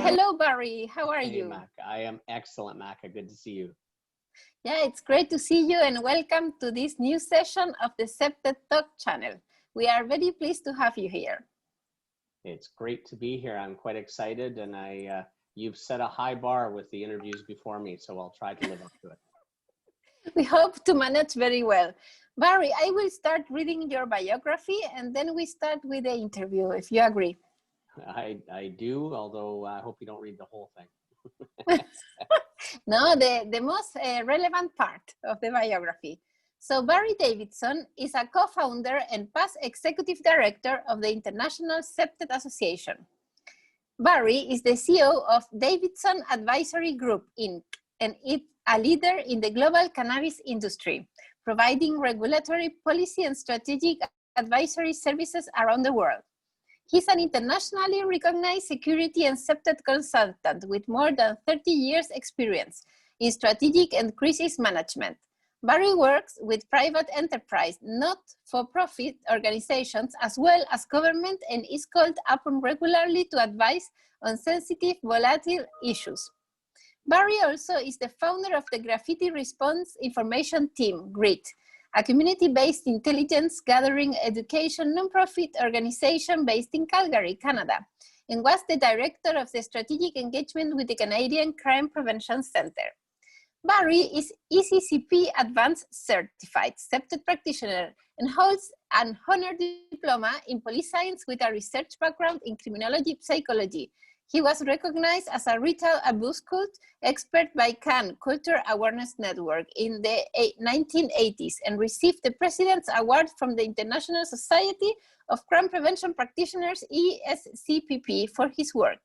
Hello, Barry. How are you? Maca. I am excellent, Maca. Good to see you. Yeah, it's great to see you and welcome to this new session of the CPTED Talk channel. We are very pleased to have you here. It's great to be here. I'm quite excited, and you've set a high bar with the interviews before me, so I'll try to live up to it. We hope to manage very well. Barry, I will start reading your biography and then we start with the interview, if you agree. I do, although I hope you don't read the whole thing. No, the most relevant part of the biography. So Barry Davidson is a co-founder and past executive director of the International CPTED Association. Barry is the CEO of Davidson Advisory Group, Inc., and is a leader in the global cannabis industry, providing regulatory policy and strategic advisory services around the world. He's an internationally recognized security and CPTED consultant with more than 30 years experience in strategic and crisis management. Barry works with private enterprise, not-for-profit organizations, as well as government, and is called upon regularly to advise on sensitive, volatile issues. Barry also is the founder of the Graffiti Response Information Team, GRIT, a community-based intelligence gathering education nonprofit organization based in Calgary, Canada, and was the director of the strategic engagement with the Canadian Crime Prevention Center. Barry is ECCP Advanced Certified CPTED practitioner and holds an honor diploma in police science with a research background in criminology psychology. He was recognized as a retail abuse cult expert by Cannes Culture Awareness Network in the 1980s and received the President's Award from the International Society of Crime Prevention Practitioners, ESCPP, for his work.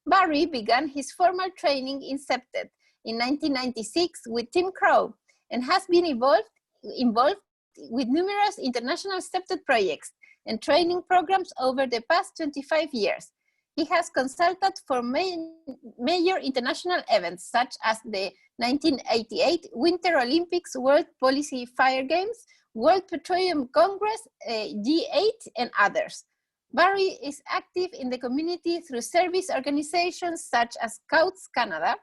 Barry began his formal training in CPTED in 1996 with Tim Crow and has been involved with numerous international CPTED projects and training programs over the past 25 years. He has consulted for major international events such as the 1988 Winter Olympics, World Policy Fire Games, World Petroleum Congress, G8, and others. Barry is active in the community through service organizations such as Scouts Canada,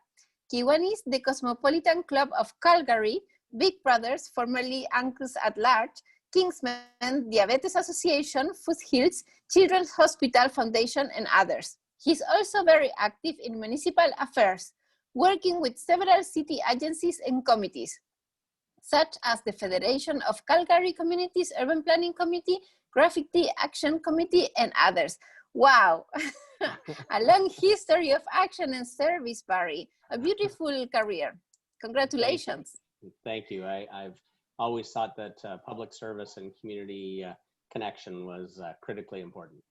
Kiwanis, the Cosmopolitan Club of Calgary, Big Brothers, formerly Uncles at Large, Kingsmen, Diabetes Association, Foothills, Children's Hospital Foundation, and others. He's also very active in municipal affairs, working with several city agencies and committees, such as the Federation of Calgary Communities Urban Planning Committee, Graffiti Action Committee, and others. Wow, a long history of action and service, Barry. A beautiful career. Congratulations. Thank you. I've always thought that public service and community connection was critically important.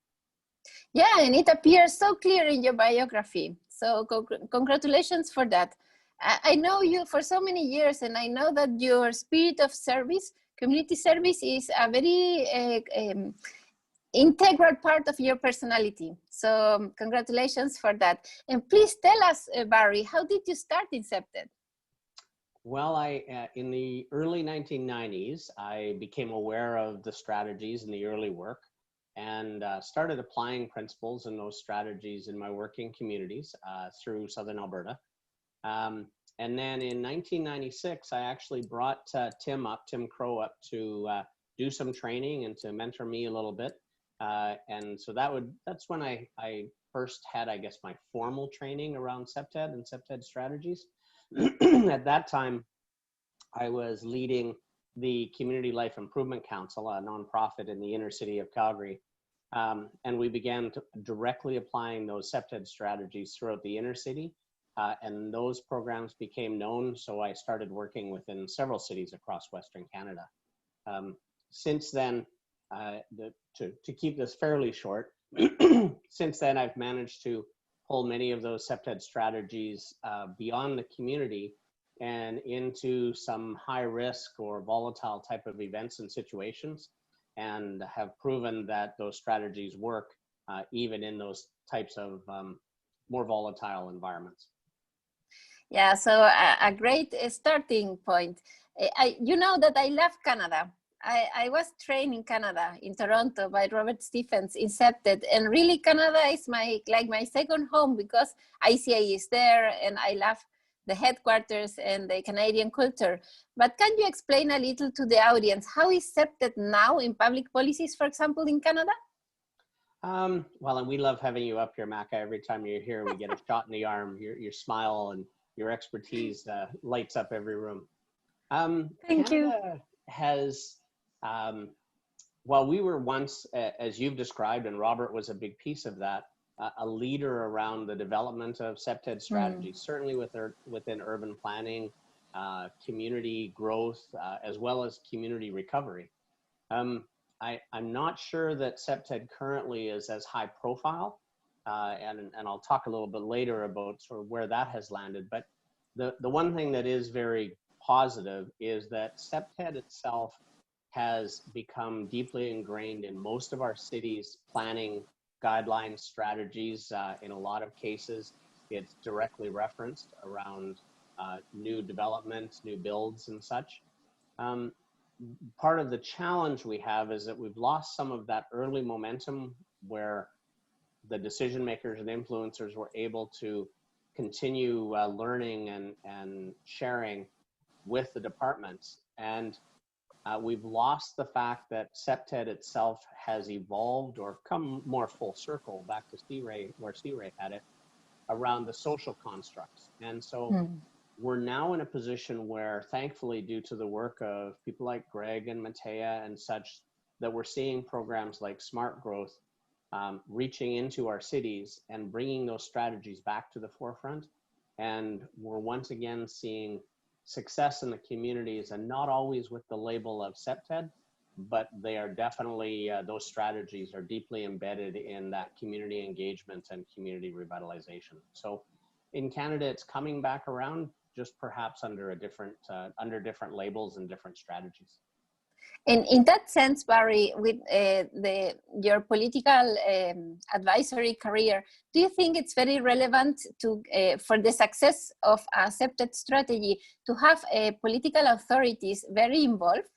Yeah, and it appears so clear in your biography. So congratulations for that. I know you for so many years, and I know that your spirit of service, community service, is a very integral part of your personality. So congratulations for that. And please tell us, Barry, how did you start in CPTED? Well, in the early 1990s, I became aware of the strategies in the early work and started applying principles and those strategies in my working communities through Southern Alberta. And then in 1996, I actually brought Tim Crow up to do some training and to mentor me a little bit. And so that's when I first had, I guess, my formal training around CPTED and CPTED strategies. At that time, I was leading the Community Life Improvement Council, a nonprofit in the inner city of Calgary. And we began directly applying those CPTED strategies throughout the inner city. And those programs became known, so I started working within several cities across Western Canada. Since then, to keep this fairly short, since then I've managed to pull many of those CPTED strategies beyond the community and into some high risk or volatile type of events and situations, and have proven that those strategies work even in those types of more volatile environments. Yeah, so a great starting point. You know that I love Canada. I was trained in Canada, in Toronto, by Robert Stephens in CPTED, and really Canada is my second home because ICA is there, and I love the headquarters and the Canadian culture. But can you explain a little to the audience, how is CPTED now in public policies, for example, in Canada? Well, and we love having you up here, Maca. Every time you're here, we get a shot in the arm. Your smile and your expertise lights up every room. Thank Canada you. has, well, we were once, as you've described, and Robert was a big piece of that, a leader around the development of CPTED strategies, certainly within urban planning, community growth, as well as community recovery. I'm not sure that CPTED currently is as high profile, and I'll talk a little bit later about sort of where that has landed. But the one thing that is very positive is that CPTED itself has become deeply ingrained in most of our cities' planning guidelines, strategies. In a lot of cases, it's directly referenced around new developments, new builds and such. Part of the challenge we have is that we've lost some of that early momentum where the decision makers and influencers were able to continue learning and sharing with the departments. And we've lost the fact that CPTED itself has evolved or come more full circle back to C-Ray, where C-Ray had it, around the social constructs. And so we're now in a position where, thankfully, due to the work of people like Greg and Matea and such, that we're seeing programs like Smart Growth reaching into our cities and bringing those strategies back to the forefront. And we're once again seeing success in the communities, and not always with the label of CPTED, but they are definitely, those strategies are deeply embedded in that community engagement and community revitalization. So in Canada, it's coming back around, just perhaps under a different, under different labels and different strategies. And in that sense, Barry, with your political advisory career, do you think it's very relevant to for the success of a CPTED strategy to have political authorities very involved?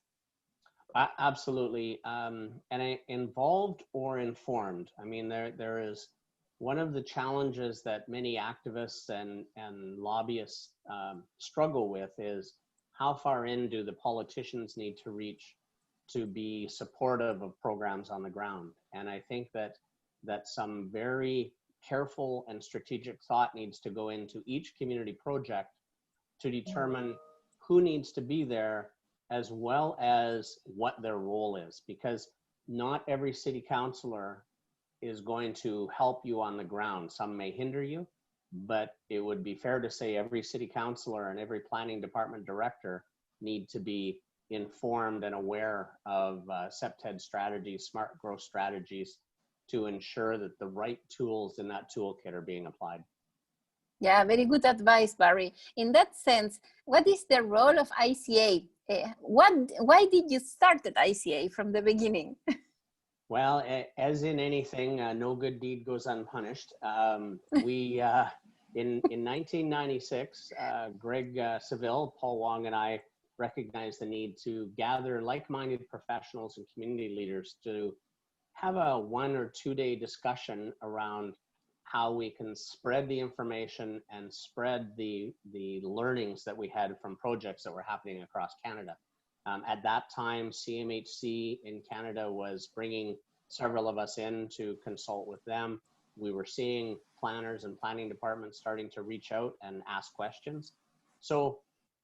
Absolutely, and involved or informed. I mean, there is one of the challenges that many activists and lobbyists struggle with is how far in do the politicians need to reach to be supportive of programs on the ground. And I think that some very careful and strategic thought needs to go into each community project to determine who needs to be there, as well as what their role is, because not every city councilor is going to help you on the ground. Some may hinder you, but it would be fair to say every city councilor and every planning department director need to be informed and aware of CPTED strategies, smart growth strategies, to ensure that the right tools in that toolkit are being applied. Yeah, very good advice, Barry. In that sense, what is the role of ICA? Why did you start at ICA from the beginning? Well, as in anything, no good deed goes unpunished. We, in 1996, Greg Seville, Paul Wong, and I recognized the need to gather like-minded professionals and community leaders to have a 1 or 2 day discussion around how we can spread the information and spread the learnings that we had from projects that were happening across Canada. At that time, CMHC in Canada was bringing several of us in to consult with them. We were seeing planners and planning departments starting to reach out and ask questions. So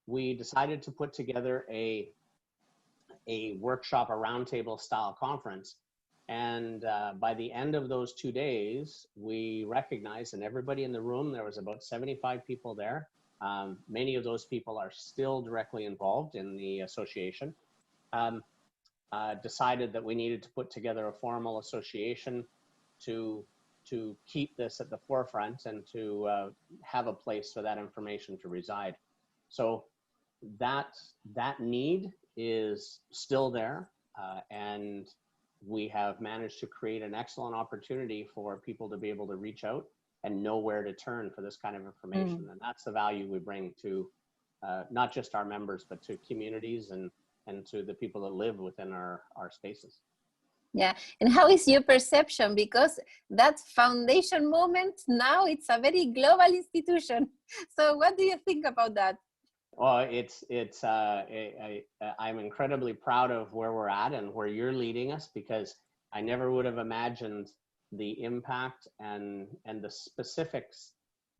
we decided to put together a workshop, a roundtable style conference. And by the end of those 2 days, we recognized, and everybody in the room, there was about 75 people there. Many of those people are still directly involved in the association. Decided that we needed to put together a formal association to keep this at the forefront and to have a place for that information to reside. So that need is still there, and we have managed to create an excellent opportunity for people to be able to reach out and know where to turn for this kind of information. And that's the value we bring to not just our members, but to communities and and to the people that live within our spaces. Yeah, and how is your perception? Because that foundation moment, now it's a very global institution. So what do you think about that? Well, I'm incredibly proud of where we're at and where you're leading us, because I never would have imagined the impact and the specifics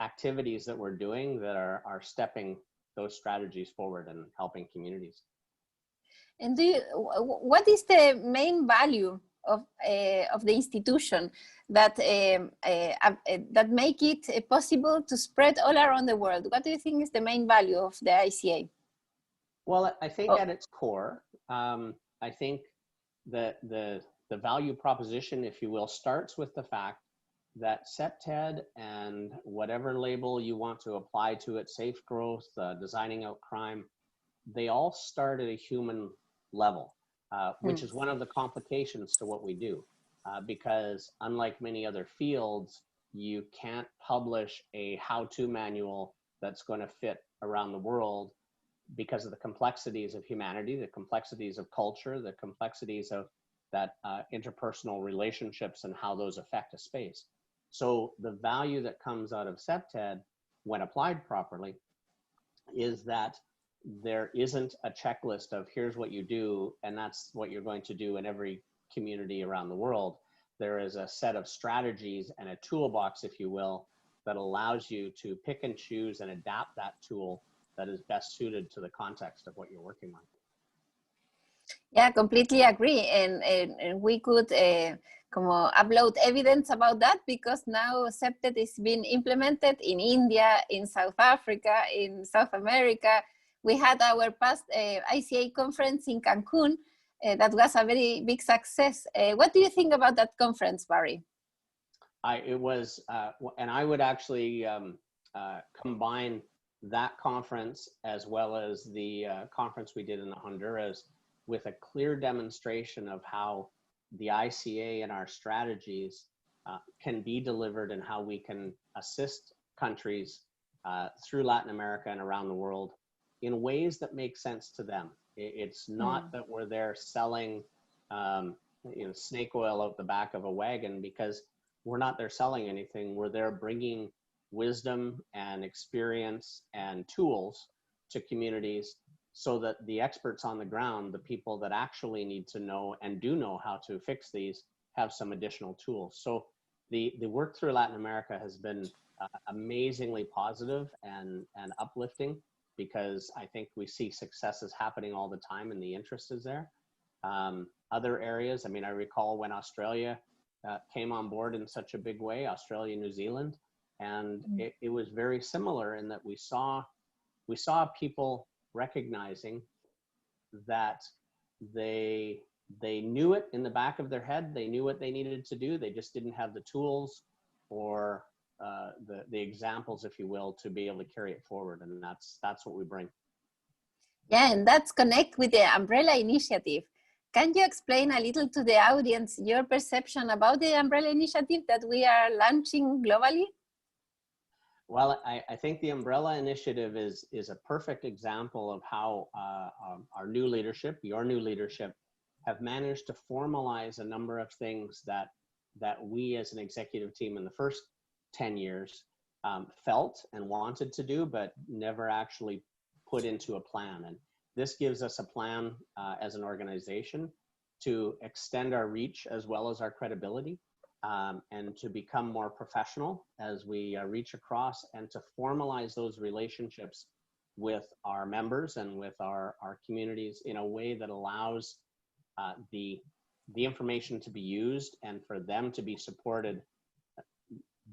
activities that we're doing that are stepping those strategies forward and helping communities. And what is the main value of the institution that that make it possible to spread all around the world? What do you think is the main value of the ICA? Well, I think at its core, I think that the value proposition, if you will, starts with the fact that CPTED and whatever label you want to apply to it, safe growth, designing out crime, they all start at a human level, which is one of the complications to what we do, because unlike many other fields, you can't publish a how-to manual that's going to fit around the world because of the complexities of humanity, the complexities of culture, the complexities of that interpersonal relationships and how those affect a space. So the value that comes out of CPTED, when applied properly, is that there isn't a checklist of here's what you do and that's what you're going to do in every community around the world. There is a set of strategies and a toolbox, if you will, that allows you to pick and choose and adapt that tool that is best suited to the context of what you're working on. Yeah, completely agree. And we could upload evidence about that, because now CPTED is being implemented in India, in South Africa, in South America. We had our past ICA conference in Cancun. That was a very big success. What do you think about that conference, Barry? It was, and I would actually combine that conference as well as the conference we did in Honduras with a clear demonstration of how the ICA and our strategies can be delivered and how we can assist countries through Latin America and around the world in ways that make sense to them. It's not that we're there selling snake oil out the back of a wagon, because we're not there selling anything. We're there bringing wisdom and experience and tools to communities so that the experts on the ground, the people that actually need to know and do know how to fix these, have some additional tools. So the work through Latin America has been amazingly positive and uplifting, because I think we see successes happening all the time and the interest is there. Other areas, I mean, I recall when Australia came on board in such a big way, Australia, New Zealand, and it was very similar in that we saw people recognizing that they knew it in the back of their head. They knew what they needed to do. They just didn't have the tools or the examples, if you will, to be able to carry it forward. And that's what we bring. Yeah, and that's connect with the Umbrella Initiative. Can you explain a little to the audience your perception about the Umbrella Initiative that we are launching globally? Well, I think the Umbrella Initiative is a perfect example of how our new leadership, your new leadership, have managed to formalize a number of things that we as an executive team in the first 10 years felt and wanted to do, but never actually put into a plan. And this gives us a plan as an organization to extend our reach as well as our credibility. And to become more professional as we reach across, and to formalize those relationships with our members and with our communities in a way that allows the information to be used and for them to be supported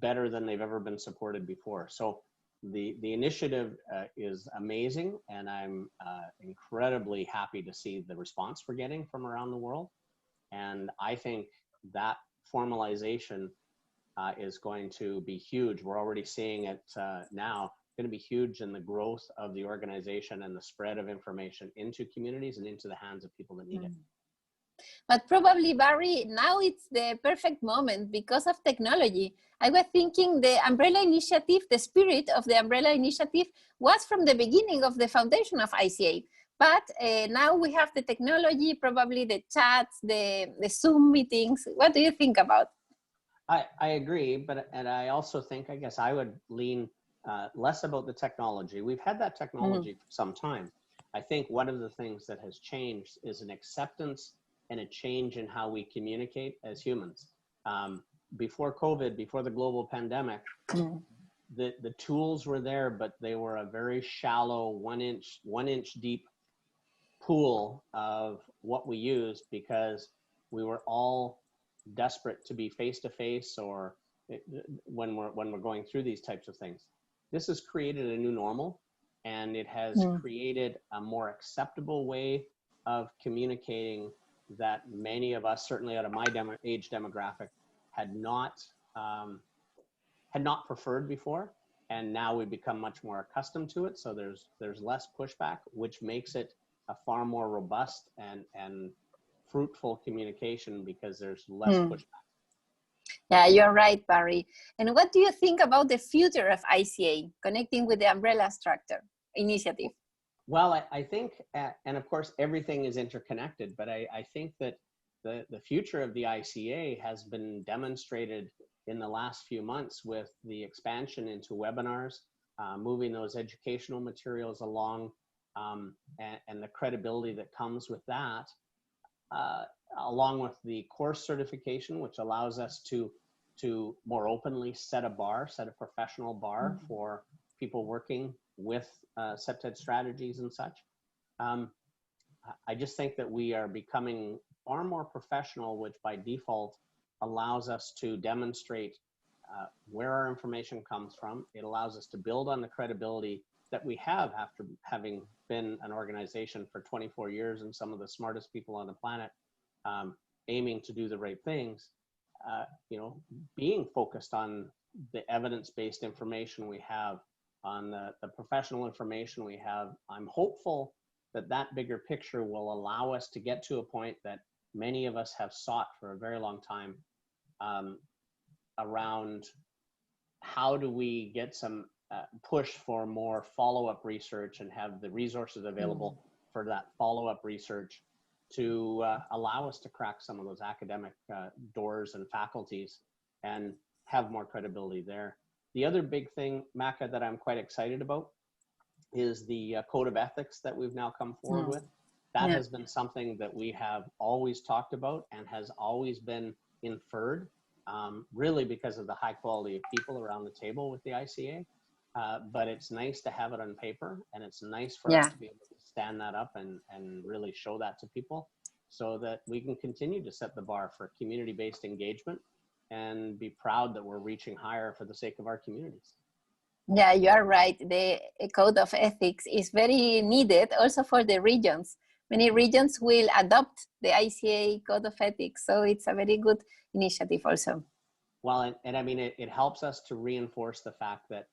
better than they've ever been supported before. So the initiative is amazing, and I'm incredibly happy to see the response we're getting from around the world. And I think that formalization is going to be huge. We're already seeing it now. It's going to be huge in the growth of the organization and the spread of information into communities and into the hands of people that need it. But probably, Barry, now it's the perfect moment because of technology. I was thinking the Umbrella Initiative, the spirit of the Umbrella Initiative was from the beginning of the foundation of ICA. But now we have the technology, probably the chats, the Zoom meetings. What do you think about? I agree, and I also think, I guess I would lean less about the technology. We've had that technology for some time. I think one of the things that has changed is an acceptance and a change in how we communicate as humans. Before COVID, before the global pandemic, the tools were there, but they were a very shallow, one inch deep pool of what we used, because we were all desperate to be face to face, or when we're going through these types of things. This has created a new normal, and it has created a more acceptable way of communicating that many of us, certainly out of my age demographic, had not preferred before, and now we've become much more accustomed to it. So there's less pushback, which makes it a far more robust and fruitful communication, because there's less pushback. Yeah, you're right, Barry. And what do you think about the future of ICA, connecting with the umbrella structure initiative? Well, I think, and of course, everything is interconnected, but I think that the future of the ICA has been demonstrated in the last few months with the expansion into webinars, moving those educational materials along, and the credibility that comes with that, along with the course certification, which allows us to more openly set a professional bar for people working with CPTED strategies and such. I just think that we are becoming far more professional, which by default allows us to demonstrate where our information comes from. It allows us to build on the credibility that we have after having been an organization for 24 years and some of the smartest people on the planet, aiming to do the right things, being focused on the evidence-based information we have, on the professional information we have. I'm hopeful that that bigger picture will allow us to get to a point that many of us have sought for a very long time, around how do we get some push for more follow-up research and have the resources available for that follow-up research to allow us to crack some of those academic doors and faculties and have more credibility there. The other big thing, Maka, that I'm quite excited about is the code of ethics that we've now come forward with. That has been something that we have always talked about and has always been inferred, really because of the high quality of people around the table with the ICA. But it's nice to have it on paper, and it's nice for us to be able to stand that up and really show that to people, so that we can continue to set the bar for community-based engagement and be proud that we're reaching higher for the sake of our communities. Yeah, you are right. The code of ethics is very needed also for the regions. Many regions will adopt the ICA code of ethics, so it's a very good initiative also. Well, and I mean, it helps us to reinforce the fact that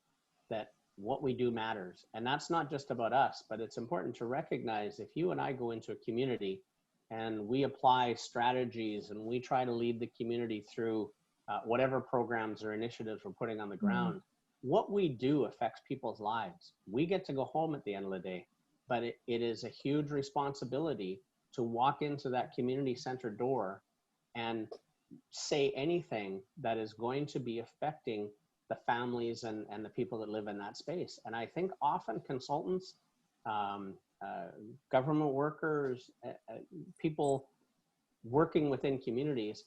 what we do matters. And that's not just about us, but it's important to recognize if you and I go into a community and we apply strategies and we try to lead the community through whatever programs or initiatives we're putting on the ground, what we do affects people's lives. We get to go home at the end of the day, but it is a huge responsibility to walk into that community-centered door and say anything that is going to be affecting the families and the people that live in that space. And I think often consultants, government workers, people working within communities,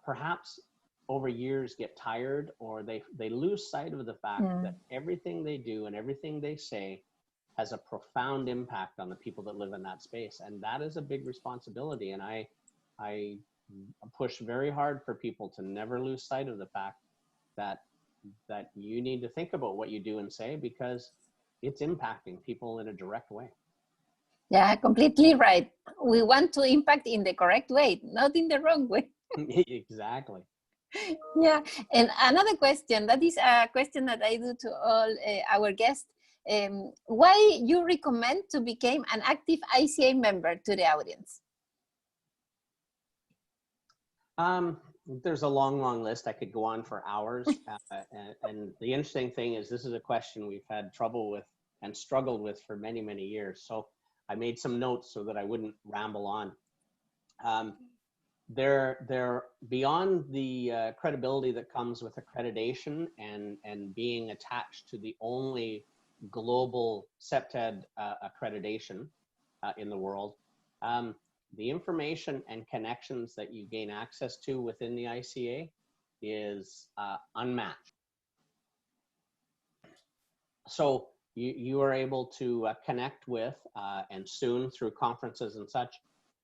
perhaps over years get tired, or they lose sight of the fact that everything they do and everything they say has a profound impact on the people that live in that space. And that is a big responsibility. And I push very hard for people to never lose sight of the fact that you need to think about what you do and say, because it's impacting people in a direct way. Yeah, completely right. We want to impact in the correct way, not in the wrong way. Exactly. Yeah, and another question, that is a question that I do to all our guests. Why you recommend to become an active ICA member to the audience? There's a long list. I could go on for hours. And the interesting thing is, this is a question we've had trouble with and struggled with for many years. So I made some notes so that I wouldn't ramble on. They're beyond the credibility that comes with accreditation and being attached to the only global CPTED accreditation in the world. The information and connections that you gain access to within the ICA is unmatched. So you are able to connect with, and soon through conferences and such,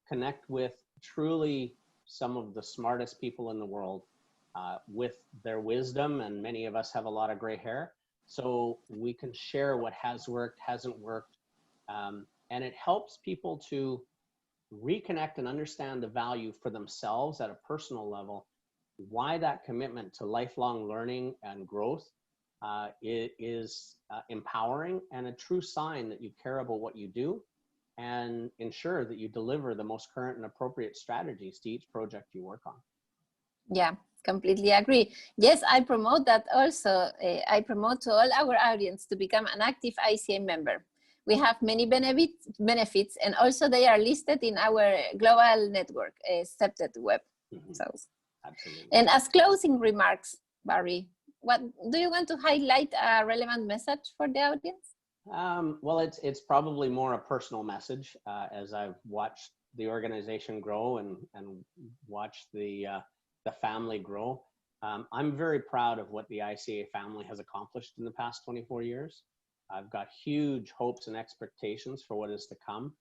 connect with truly some of the smartest people in the world with their wisdom, and many of us have a lot of gray hair. So we can share what has worked, hasn't worked, and it helps people to reconnect and understand the value for themselves at a personal level, why that commitment to lifelong learning and growth is empowering and a true sign that you care about what you do and ensure that you deliver the most current and appropriate strategies to each project you work on. Yeah, completely agree. Yes, I promote that also. I promote to all our audience to become an active ICA member. We have many benefits, and also they are listed in our global network, CPTED web. So, absolutely. And as closing remarks, Barry, what do you want to highlight a relevant message for the audience? Well, it's probably more a personal message as I've watched the organization grow and watched the family grow. I'm very proud of what the ICA family has accomplished in the past 24 years. I've got huge hopes and expectations for what is to come.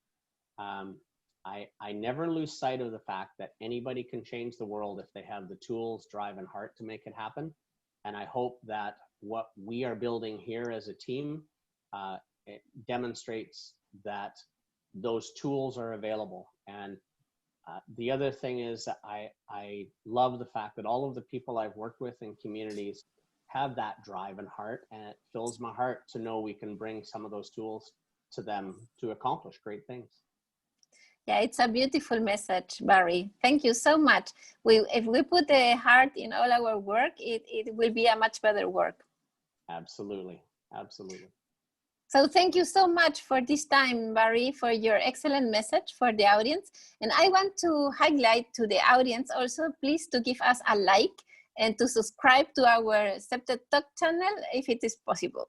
I never lose sight of the fact that anybody can change the world if they have the tools, drive, and heart to make it happen. And I hope that what we are building here as a team it demonstrates that those tools are available. And the other thing is that I love the fact that all of the people I've worked with in communities have that drive and heart, and it fills my heart to know we can bring some of those tools to them to accomplish great things. Yeah, it's a beautiful message, Barry. Thank you so much. If we put the heart in all our work, it will be a much better work. Absolutely, absolutely. So thank you so much for this time, Barry, for your excellent message for the audience. And I want to highlight to the audience also, please to give us a like and to subscribe to our CPTED Talk channel if it is possible.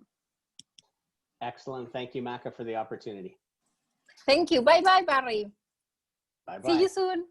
Excellent. Thank you, Maka, for the opportunity. Thank you. Bye-bye, Barry. Bye-bye. See you soon.